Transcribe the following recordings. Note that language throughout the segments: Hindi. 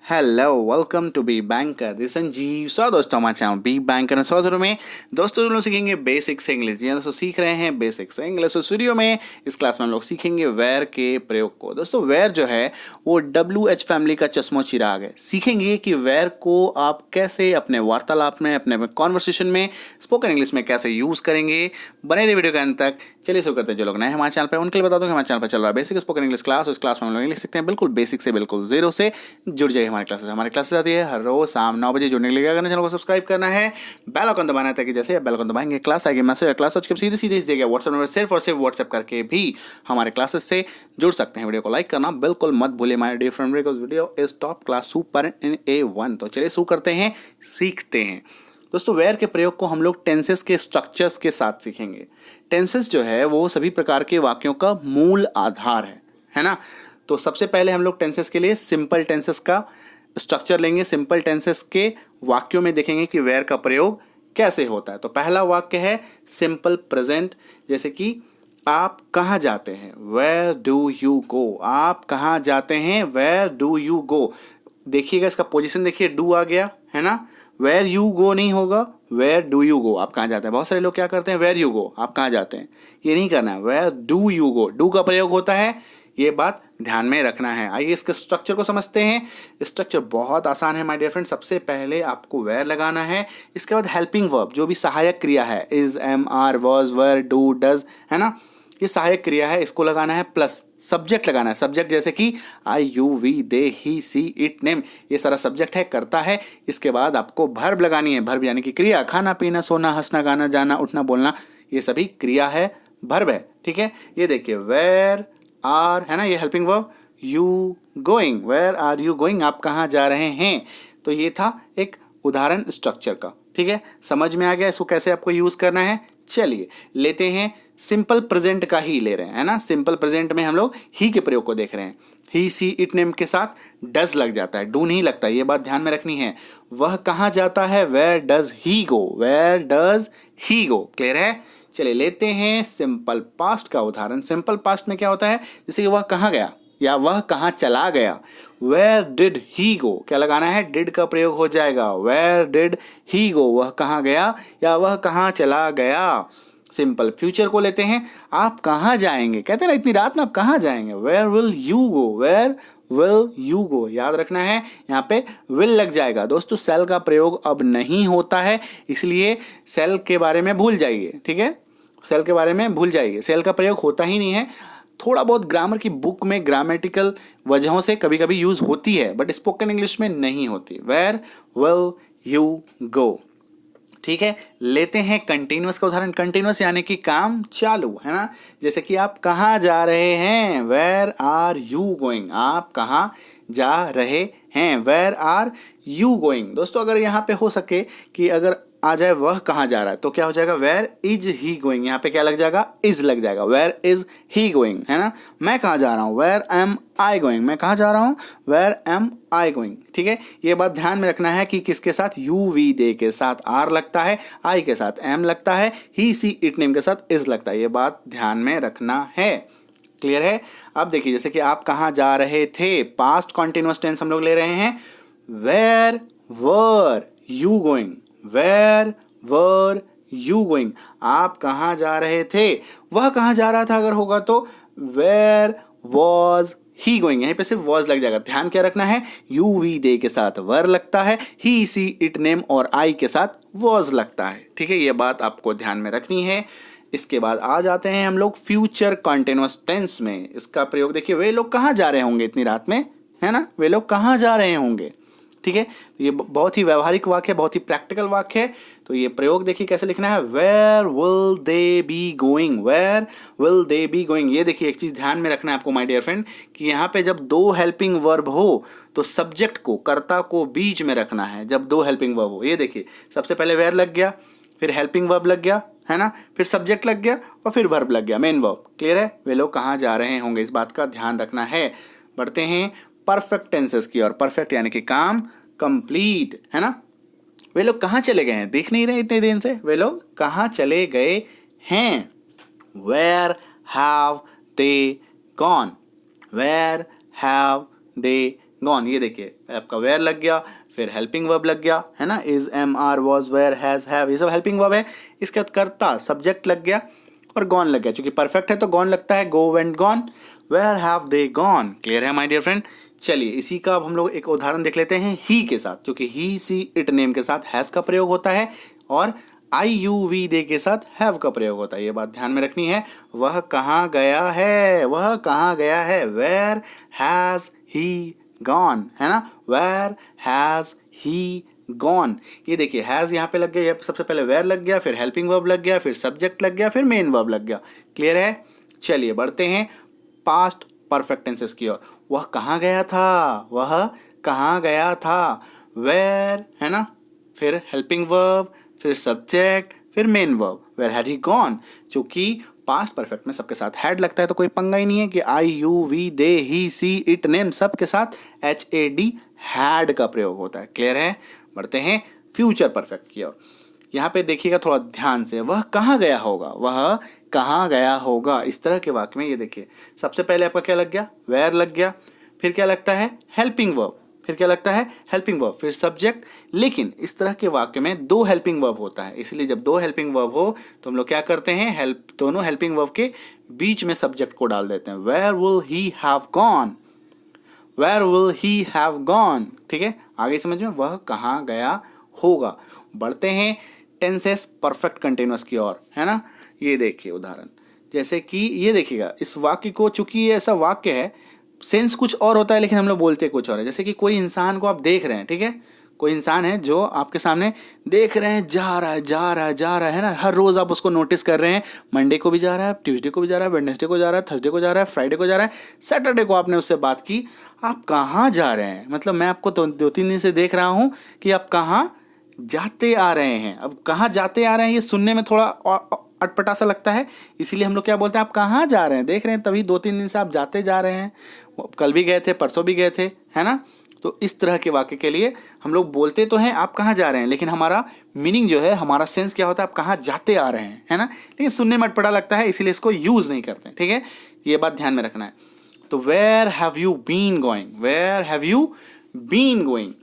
Hello welcome to B banker this Sanjeev. So दोस्तों हमारे चैनल बी बैंकर में दोस्तों हम लोग सीखेंगे बेसिक से इंग्लिश। जी दोस्तों सीख रहे हैं बेसिक से इंग्लिश। उस वीडियो में इस क्लास में हम लोग सीखेंगे वेयर के प्रयोग को। दोस्तों वेयर जो है वो WH फैमिली का चश्मो चिराग है। सीखेंगे कि वेयर को आप कैसे अपने वार्तालाप में, अपने कॉन्वर्सेशन में, स्पोकन इंग्लिश में कैसे यूज करेंगे। बने रहिए वीडियो के अंत तक। चलिए शुरू करते हैं। जो लोग नए हमारे चैनल पर उनके लिए बता दूं कि हमारे चैनल पर चल रहा है बेसिक स्पोकन इंग्लिश क्लास। उस क्लास में हम लोग इंग्लिश सीखते हैं बिल्कुल बेसिक से, बिल्कुल जीरो से। जुड़ जाइए हमारी क्लासेस आती है हर रोज शाम 9 बजे। जुड़ने के लिए क्या करना है, चैनल को सब्सक्राइब करना है, बेल आइकन दबाना है ताकि जैसे आप बेल आइकन दबाएंगे क्लास आएगी मैसेज, क्लास के सीधे सीधे इस दिया व्हाट्सएप नंबर सिर्फ और सिर्फ व्हाट्सएप करके भी हमारे क्लासेस से जुड़ सकते हैं। वीडियो को लाइक करना बिल्कुल मत भूलिए my dear friend, because video is top class super in A1। तो चलिए शुरू करते हैं, सीखते हैं। दोस्तों वेयर के प्रयोग को हम लोग टेंसेस के स्ट्रक्चर्स के साथ सीखेंगे। टेंसेस जो है वो सभी प्रकार के वाक्यों का मूल आधार है ना। तो सबसे पहले हम लोग टेंसेस के लिए सिंपल टेंसेस का स्ट्रक्चर लेंगे। सिंपल टेंसेस के वाक्यों में देखेंगे कि वेयर का प्रयोग कैसे होता है। तो पहला वाक्य है सिंपल प्रेजेंट, जैसे कि आप कहाँ जाते हैं, वेयर डू यू गो। आप कहाँ जाते हैं, वेयर डू यू गो। देखिएगा इसका पोजीशन देखिए, डू आ गया है ना, वेयर यू गो नहीं होगा, वेयर डू यू गो, आप कहाँ जाते हैं। बहुत सारे लोग क्या करते हैं, वेयर यू गो, आप कहाँ जाते हैं, ये नहीं करना है। Where do you go, do का प्रयोग होता है, ये बात ध्यान में रखना है। आइए इसके स्ट्रक्चर को समझते हैं। स्ट्रक्चर बहुत आसान है माय डियर फ्रेंड। सबसे पहले आपको वेयर लगाना है, इसके बाद हेल्पिंग वर्ब जो भी सहायक क्रिया है, is, am, are, was, were, do, does, है ना, ये सहायक क्रिया है, इसको लगाना है। प्लस सब्जेक्ट लगाना है। सब्जेक्ट जैसे कि I, you, we, they, he, she, it, name, ये सारा सब्जेक्ट है, करता है। इसके बाद आपको भर्ब लगानी है। भर्ब यानी कि क्रिया, खाना पीना सोना हंसना गाना जाना उठना बोलना, ये सभी क्रिया है, भर्ब है। ठीक है, ये देखिए वेयर आर है ना, ये helping verb. You going, where are you going, आप कहाँ जा रहे हैं। तो ये था एक उदाहरण स्ट्रक्चर का। ठीक है, समझ में आ गया इसको कैसे आपको यूज करना है। चलिए लेते हैं सिंपल प्रेजेंट का ही ले रहे हैं, है ना। सिंपल प्रेजेंट में हम लोग ही के प्रयोग को देख रहे हैं। ही, सी, इट, नेम के साथ डज लग जाता है, डू नहीं लगता, ये बात ध्यान में रखनी है। वह कहाँ जाता है, where does he go, where does he go. Clear है। चलिए लेते हैं सिंपल पास्ट का उदाहरण। सिंपल पास्ट में क्या होता है, जैसे कि वह कहाँ गया या वह कहाँ चला गया। वेयर डिड ही गो, क्या लगाना है, डिड का प्रयोग हो जाएगा। वेयर डिड ही गो, वह कहाँ गया या वह कहाँ चला गया। सिंपल फ्यूचर को लेते हैं, आप कहाँ जाएंगे, कहते हैं ना इतनी रात में आप कहाँ जाएंगे। Where will you go, where will you go, याद रखना है यहाँ पे विल लग जाएगा। दोस्तों सेल का प्रयोग अब नहीं होता है, इसलिए सेल के बारे में भूल जाइए। ठीक है, सेल के बारे में भूल जाइए, सेल का प्रयोग होता ही नहीं है। थोड़ा बहुत ग्रामर की बुक में ग्रामेटिकल वजहों से कभी कभी यूज होती है, बट स्पोकन इंग्लिश में नहीं होती। Where will you go. ठीक है, लेते हैं कंटिन्यूअस का उदाहरण। कंटिन्यूअस यानी कि काम चालू, है ना। जैसे कि आप कहाँ जा रहे हैं, वेयर आर यू गोइंग, आप कहाँ जा रहे हैं, वेयर आर यू गोइंग। दोस्तों अगर यहाँ पे हो सके कि अगर आ जाए वह कहाँ जा रहा है, तो क्या हो जाएगा, वेयर इज ही गोइंग। यहाँ पे क्या लग जाएगा, इज लग जाएगा। वेयर इज ही गोइंग, है ना। मैं कहाँ जा रहा हूँ, वेयर एम आई गोइंग, मैं कहाँ जा रहा हूँ, वेयर एम आई गोइंग। ठीक है, ये बात ध्यान में रखना है कि किसके साथ, यू, वी, दे के साथ आर लगता है, आई के साथ एम लगता है, ही, सी, इट, नेम के साथ इज लगता है। ये बात ध्यान में रखना है। क्लियर है। अब देखिए जैसे कि आप कहाँ जा रहे थे, पास्ट कॉन्टिन्यूअस टेंस हम लोग ले रहे हैं। Where were you going, where were you going, आप कहाँ जा रहे थे। वह कहाँ जा रहा था अगर होगा तो वेयर वॉज ही गोइंग, यहीं पे सिर्फ वॉज लग जाएगा। ध्यान क्या रखना है, यू, वी, दे के साथ वर लगता है, ही, सी, इट, नेम और आई के साथ वॉज लगता है। ठीक है, ये बात आपको ध्यान में रखनी है। इसके बाद आ जाते हैं हम लोग फ्यूचर कॉन्टिन्यूअस टेंस में। इसका प्रयोग देखिए, वे लोग कहाँ जा रहे होंगे इतनी रात में, है ना, वे लोग कहाँ जा रहे होंगे। ठीक है, ये बहुत ही व्यवहारिक वाक्य है, बहुत ही प्रैक्टिकल वाक्य है। तो ये प्रयोग देखिए कैसे लिखना है, where will they be going, where will they be going. ये देखिए एक चीज ध्यान में रखना है आपको माय डियर फ्रेंड, कि यहाँ पे जब दो हेल्पिंग वर्ब हो तो सब्जेक्ट को, कर्ता को बीच में रखना है। जब दो हेल्पिंग वर्ब हो, ये देखिए सबसे पहले वेयर लग गया, फिर हेल्पिंग वर्ब लग गया, है ना, फिर सब्जेक्ट लग गया और फिर वर्ब लग गया, मेन वर्ब। क्लियर है, वे लोग कहाँ जा रहे होंगे, इस बात का ध्यान रखना है। बढ़ते हैं परफेक्ट टेंसेस की और। परफेक्ट यानी कि काम कंप्लीट, है ना। वे लोग कहाँ चले गए हैं, देख नहीं रहे इतने दिन से, वे लोग कहाँ चले गए हैं। Where have they gone, where have they gone. ये देखिए आपका वेयर लग गया, फिर हेल्पिंग वर्ब लग गया, है ना, is, am, are, was, were, has, have, ये सब हेल्पिंग वर्ब है। इसके बाद कर्ता सब्जेक्ट लग गया और गॉन लग गया। चूंकि परफेक्ट है तो गॉन लगता है, go, went, gone, where have they gone. Clear है माय डियर फ्रेंड। चलिए इसी का अब हम लोग एक उदाहरण देख लेते हैं ही के साथ, क्योंकि ही, सी, इट, नेम के साथ हैज का प्रयोग होता है और आई, यू, वी, दे के साथ हैव का प्रयोग होता है। ये बात ध्यान में रखनी है। वह कहाँ गया है, वह कहाँ गया है, वेयर हैज ही गॉन, है ना, वेयर हैज ही गॉन। ये देखिए हैज यहाँ पे लग गया, सबसे पहले वेयर लग गया, फिर हेल्पिंग वर्ब लग गया, फिर सब्जेक्ट लग गया, फिर मेन वर्ब लग गया। क्लियर है। चलिए बढ़ते हैं पास्ट परफेक्ट टेंसेस की ओर। वह कहाँ गया था, वह कहाँ गया था, वेयर, है ना, फिर हेल्पिंग वर्ब, फिर सब्जेक्ट, फिर main verb, where had he gone. चूंकि पास्ट परफेक्ट में सबके साथ हैड लगता है तो कोई पंगा ही नहीं है कि I, you, we, they, he, she, it, name सब के साथ एच, ए, डी, हैड का प्रयोग होता है। क्लियर है। बढ़ते हैं फ्यूचर परफेक्ट की ओर। यहाँ पे देखिएगा थोड़ा ध्यान से, वह कहाँ गया होगा, वह कहाँ गया होगा। इस तरह के वाक्य में ये देखिए सबसे पहले आपका क्या लग गया, वेयर लग गया, फिर क्या लगता है हेल्पिंग वर्ब, फिर क्या लगता है हेल्पिंग वर्ब, फिर सब्जेक्ट। लेकिन इस तरह के वाक्य में दो हेल्पिंग वर्ब होता है, इसलिए जब दो हेल्पिंग वर्ब हो तो हम लोग क्या करते हैं, दोनों हेल्पिंग वर्ब के बीच में सब्जेक्ट को डाल देते हैं। Where will he have gone, where will he have gone. ठीक है, आगे समझ में, वह कहाँ गया होगा। बढ़ते हैं टेंसेस परफेक्ट कंटिन्यूअस की ओर, है ना। ये देखिए उदाहरण, जैसे कि ये देखिएगा इस वाक्य को, चूंकि ये ऐसा वाक्य है सेंस कुछ और होता है लेकिन हम लोग बोलते कुछ और है। जैसे कि कोई इंसान को आप देख रहे हैं, ठीक है, कोई इंसान है जो आपके सामने देख रहे हैं, जा रहा है जा रहा है जा रहा है ना, हर रोज आप उसको नोटिस कर रहे हैं। मंडे को भी जा रहा है, ट्यूसडे को भी जा रहा है, वेडनेसडे को जा रहा है, थर्सडे को जा रहा है, फ्राइडे को जा रहा है, सैटरडे को आपने उससे बात की, आप कहाँ जा रहे हैं, मतलब मैं आपको तो 2-3 दिन से देख रहा हूँ कि आप कहाँ जाते आ रहे हैं। अब कहाँ जाते आ रहे हैं ये सुनने में थोड़ा अटपटा सा लगता है, इसीलिए हम लोग क्या बोलते हैं, आप कहाँ जा रहे हैं, देख रहे हैं तभी 2-3 दिन से आप जाते जा रहे हैं, कल भी गए थे, परसों भी गए थे, है ना। तो इस तरह के वाक्य के लिए हम लोग बोलते तो हैं आप कहाँ जा रहे हैं, लेकिन हमारा मीनिंग जो है, हमारा सेंस क्या होता है, आप कहाँ जाते आ रहे हैं, है ना। लेकिन सुनने में अटपटा लगता है इसीलिए इसको यूज़ नहीं करते। ठीक है, ये बात ध्यान में रखना है। तो where have you been going, where have you been going.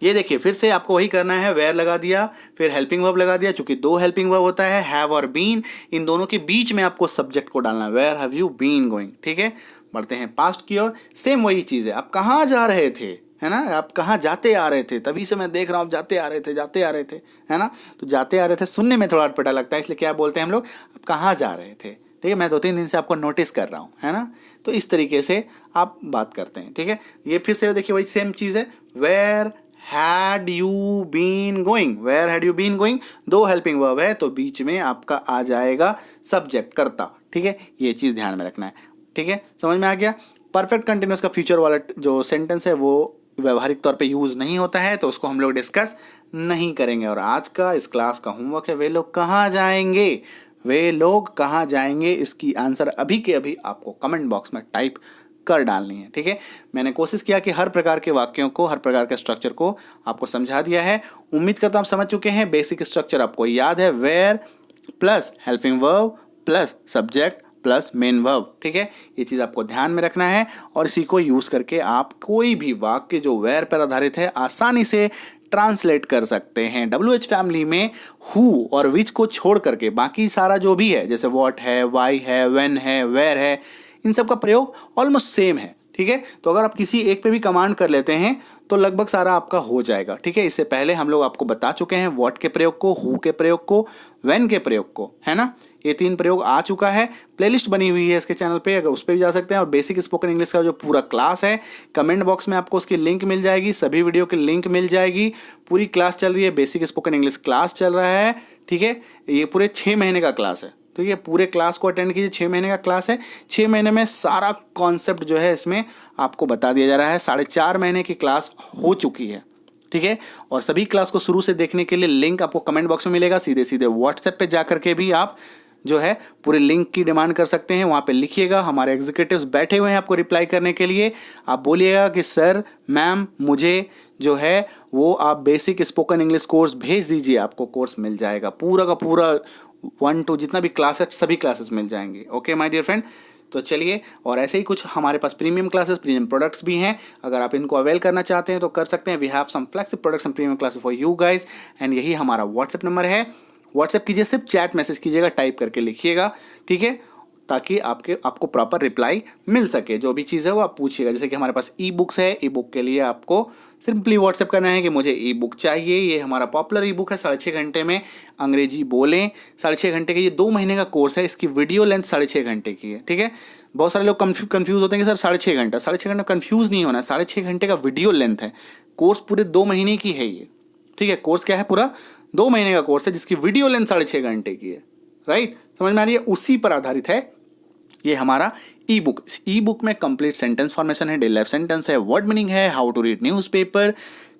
ये देखिए फिर से आपको वही करना है, वेयर लगा दिया, फिर हेल्पिंग वर्ब लगा दिया। चूंकि दो हेल्पिंग वर्ब होता है, हैव और बीन, इन दोनों के बीच में आपको सब्जेक्ट को डालना है, where have you been going. ठीक है, बढ़ते हैं पास्ट की ओर। सेम वही चीज़ है, आप कहाँ जा रहे थे, है ना, आप कहाँ जाते आ रहे थे, तभी से मैं देख रहा हूँ आप जाते आ रहे थे, जाते आ रहे थे, है ना। तो जाते आ रहे थे सुनने में थोड़ा अटपटा लगता है, इसलिए क्या बोलते हैं हम लोग, आप कहाँ जा रहे थे। ठीक है, मैं 2-3 दिन से आपको नोटिस कर रहा हूँ, है ना। तो इस तरीके से आप बात करते हैं। ठीक है, ये फिर से देखिए वही सेम चीज़ है, where had you been going, where had you been going, दो हेल्पिंग वर्ब है तो बीच में आपका आ जाएगा सब्जेक्ट, कर्ता। ठीक है, ये चीज़ ध्यान में रखना है। ठीक है, समझ में आ गया। परफेक्ट कंटिन्यूअस का फ्यूचर वाला जो सेंटेंस है वो व्यवहारिक तौर पे यूज़ नहीं होता है, तो उसको हम लोग डिस्कस नहीं करेंगे। और आज का इस क्लास का होमवर्क है, वे लोग कहाँ जाएंगे, वे लोग कहाँ जाएंगे, इसकी आंसर अभी के अभी आपको कमेंट बॉक्स में टाइप कर डालनी है। ठीक है, मैंने कोशिश किया कि हर प्रकार के वाक्यों को, हर प्रकार के स्ट्रक्चर को आपको समझा दिया है। उम्मीद करता हूँ आप समझ चुके हैं। बेसिक स्ट्रक्चर आपको याद है, where plus helping verb plus subject plus main verb. ठीक है, ये चीज़ आपको ध्यान में रखना है और इसी को यूज़ करके आप कोई भी वाक्य जो वेयर पर आधारित है आसानी से ट्रांसलेट कर सकते हैं। WH फैमिली में हु और विच को छोड़ करके बाकी सारा जो भी है, जैसे व्हाट है, वाई है, व्हेन है, वेयर है, इन सब का प्रयोग ऑलमोस्ट सेम है। ठीक है, तो अगर आप किसी एक पे भी कमांड कर लेते हैं तो लगभग सारा आपका हो जाएगा। ठीक है, इससे पहले हम लोग आपको बता चुके हैं व्हाट के प्रयोग को, हु के प्रयोग को, व्हेन के प्रयोग को, है ना। ये 3 प्रयोग आ चुका है, प्लेलिस्ट बनी हुई है इसके चैनल पे, अगर उस पर भी जा सकते हैं। और बेसिक स्पोकन इंग्लिश का जो पूरा क्लास है, कमेंट बॉक्स में आपको उसकी लिंक मिल जाएगी, सभी वीडियो की लिंक मिल जाएगी। पूरी क्लास चल रही है, बेसिक स्पोकन इंग्लिश क्लास चल रहा है। ठीक है, ये पूरे 6 महीने का क्लास है। तो ये पूरे क्लास को अटेंड कीजिए, 6 महीने का क्लास है। 6 महीने में सारा कॉन्सेप्ट जो है इसमें आपको बता दिया जा रहा है। 4.5 महीने की क्लास हो चुकी है। ठीक है, और सभी क्लास को शुरू से देखने के लिए लिंक आपको कमेंट बॉक्स में मिलेगा। सीधे सीधे व्हाट्सएप पे जा करके भी आप जो है पूरे लिंक की डिमांड कर सकते हैं। वहाँ पे लिखिएगा, हमारे एग्जीक्यूटिव्स बैठे हुए हैं आपको रिप्लाई करने के लिए। आप बोलिएगा कि सर मैम मुझे जो है वो आप बेसिक स्पोकन इंग्लिश कोर्स भेज दीजिए, आपको कोर्स मिल जाएगा। पूरा का पूरा 1 to जितना भी क्लास है सभी क्लासेस मिल जाएंगे। ओके माय डियर फ्रेंड, तो चलिए, और ऐसे ही कुछ हमारे पास प्रीमियम क्लासेस, प्रीमियम प्रोडक्ट्स भी हैं, अगर आप इनको अवेल करना चाहते हैं तो कर सकते हैं। We have some flexible products and premium classes for you guys, and यही हमारा व्हाट्सएप नंबर है। व्हाट्सएप कीजिए, सिर्फ चैट मैसेज कीजिएगा, टाइप करके लिखिएगा, ठीक है, ताकि आपको प्रॉपर रिप्लाई मिल सके। जो भी चीज़ है वो आप पूछिएगा। जैसे कि हमारे पास ई बुक्स है, ई बुक के लिए आपको सिंपली व्हाट्सएप करना है कि मुझे ई बुक चाहिए। ये हमारा पॉपुलर ई बुक है, 6.5 घंटे में अंग्रेजी बोलें, 6.5 घंटे का ये 2 महीने का कोर्स है। इसकी वीडियो लेंथ 6.5 घंटे की है, ठीक है। बहुत सारे लोग कन्फ्यूज़ होते हैं कि सर 6.5 घंटा, 6.5 घंटा कन्फ्यूज़ नहीं होना है, 6.5 घंटे का वीडियो लेंथ है। कोर्स पूरे 2 महीने की है ये, ठीक है। कोर्स क्या है, पूरा 2 महीने का कोर्स है जिसकी वीडियो लेंथ 6.5 घंटे की है, राइट, समझ में आ रही है। उसी पर आधारित है ये हमारा ई बुक। इस ई बुक में कंप्लीट सेंटेंस फॉर्मेशन है, डेली लाइफ सेंटेंस है, वर्ड मीनिंग है, how to read newspaper,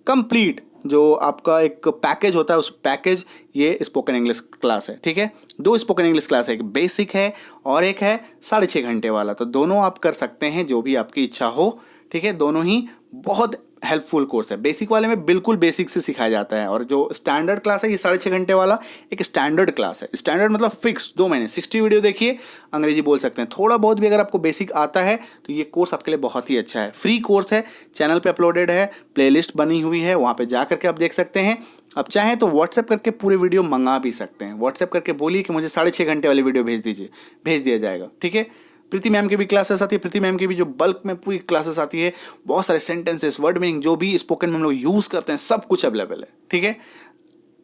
complete जो आपका एक पैकेज होता है, उस पैकेज ये स्पोकन इंग्लिश क्लास है, ठीक है। 2 स्पोकन इंग्लिश क्लास है, एक बेसिक है और एक है 6.5 घंटे वाला। तो दोनों आप कर सकते हैं, जो भी आपकी इच्छा हो, ठीक है। दोनों ही बहुत हेल्पफुल कोर्स है। बेसिक वाले में बिल्कुल बेसिक से सिखाया जाता है, और जो स्टैंडर्ड क्लास है ये 6.5 घंटे वाला एक स्टैंडर्ड क्लास है। स्टैंडर्ड मतलब फिक्स 2 महीने 60 वीडियो देखिए, अंग्रेजी बोल सकते हैं। थोड़ा बहुत भी अगर आपको बेसिक आता है तो ये कोर्स आपके लिए बहुत ही अच्छा है। फ्री कोर्स है, चैनल पे अपलोडेड है, प्लेलिस्ट बनी हुई है, वहाँ पे जा करके आप देख सकते हैं। आप चाहें तो व्हाट्सएप करके पूरे वीडियो मंगा भी सकते हैं। व्हाट्सएप करके बोलिए कि मुझे 6.5 घंटे वाली वीडियो भेज दीजिए, भेज दिया जाएगा, ठीक है। प्रीति मैम की भी क्लासेस आती है, प्रीति मैम की भी जो बल्क में पूरी क्लासेस आती है, बहुत सारे सेंटेंसेस, वर्ड मीनिंग, जो भी स्पोकन में हम लोग यूज़ करते हैं सब कुछ अवेलेबल है, ठीक है।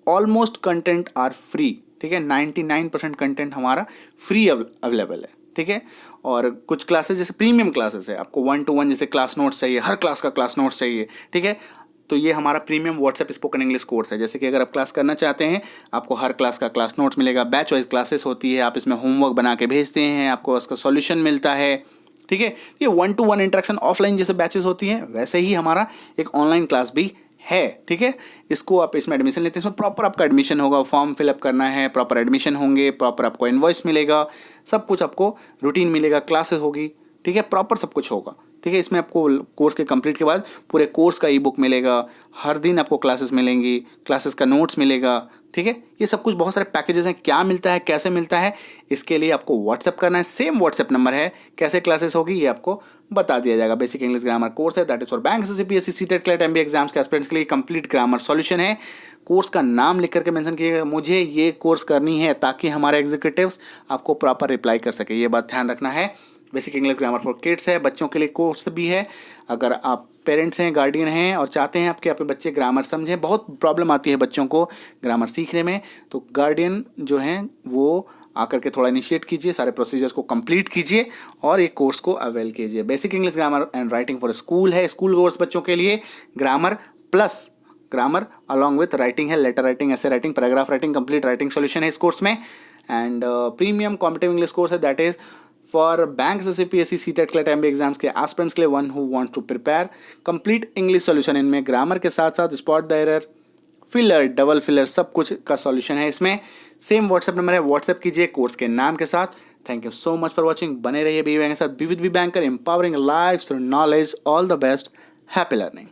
ऑलमोस्ट कंटेंट आर फ्री, ठीक है। 99% कंटेंट हमारा फ्री अवेलेबल है, ठीक है। और कुछ क्लासेस जैसे प्रीमियम क्लासेस है, आपको 1 to 1 जैसे क्लास नोट्स चाहिए, हर क्लास का क्लास नोट्स चाहिए, ठीक है। तो ये हमारा premium WhatsApp spoken English course है। जैसे कि अगर आप क्लास करना चाहते हैं, आपको हर क्लास का क्लास नोट्स मिलेगा, बैच वाइज क्लासेस होती है, आप इसमें होमवर्क बना के भेजते हैं, आपको उसका सॉल्यूशन मिलता है, ठीक है। ये 1 to 1 इंटरेक्शन ऑफलाइन जैसे बैचेस होती हैं, वैसे ही हमारा एक ऑनलाइन क्लास भी है, ठीक है। इसको आप इसमें एडमिशन लेते हैं, इसमें प्रॉपर आपका एडमिशन होगा, फॉर्म फिलअप करना है, प्रॉपर एडमिशन होंगे, प्रॉपर आपको इनवॉइस मिलेगा, सब कुछ आपको रूटीन मिलेगा, क्लासेस होगी, ठीक है, प्रॉपर सब कुछ होगा, ठीक है। इसमें आपको कोर्स के कंप्लीट के बाद पूरे कोर्स का ई बुक मिलेगा, हर दिन आपको क्लासेस मिलेंगी, क्लासेस का नोट्स मिलेगा, ठीक है। ये सब कुछ बहुत सारे पैकेजेस हैं। क्या मिलता है, कैसे मिलता है, इसके लिए आपको व्हाट्सएप करना है। सेम व्हाट्सएप नंबर है, कैसे क्लासेस होगी ये आपको बता दिया जाएगा। बेसिक इंग्लिश ग्रामर कोर्स है, that is for bank, SSC, PSC, CTET, CLAT, MBA exams के एस्पिरेंट्स के लिए कंप्लीट ग्रामर सॉल्यूशन है। कोर्स का नाम लिख करके मेंशन कीजिएगा, मुझे ये कोर्स करनी है, ताकि हमारे एग्जीक्यूटिव्स आपको प्रॉपर रिप्लाई कर सके। ये बात ध्यान रखना है। Basic English grammar for kids है, बच्चों के लिए कोर्स भी है। अगर आप पेरेंट्स हैं, गार्डियन हैं और चाहते हैं आपके बच्चे ग्रामर समझें, बहुत प्रॉब्लम आती है बच्चों को ग्रामर सीखने में, तो गार्डियन जो हैं वो आकर के थोड़ा इनिशिएट कीजिए, सारे प्रोसीजर्स को कंप्लीट कीजिए और एक कोर्स को अवेल कीजिए। Basic English grammar and writing for school है, स्कूल कोर्स बच्चों के लिए, grammar plus grammar along with writing है, letter writing, essay writing, paragraph writing, complete writing solution है इस कोर्स में। And premium competitive English course है, that is for bank, SSC, PSC, CTET, CLAT, MBA exams के एस्पिरेंट्स के लिए, one who want to prepare complete English solution. इनमें ग्रामर के साथ साथ spot the error, filler, double filler, सब कुछ का सॉल्यूशन है इसमें। सेम व्हाट्सएप नंबर है, व्हाट्सएप कीजिए कोर्स के नाम के साथ। Thank you so much for watching. बने रहिए बी बैंक के साथ, be with B banker, empowering life through knowledge. All the best, happy learning.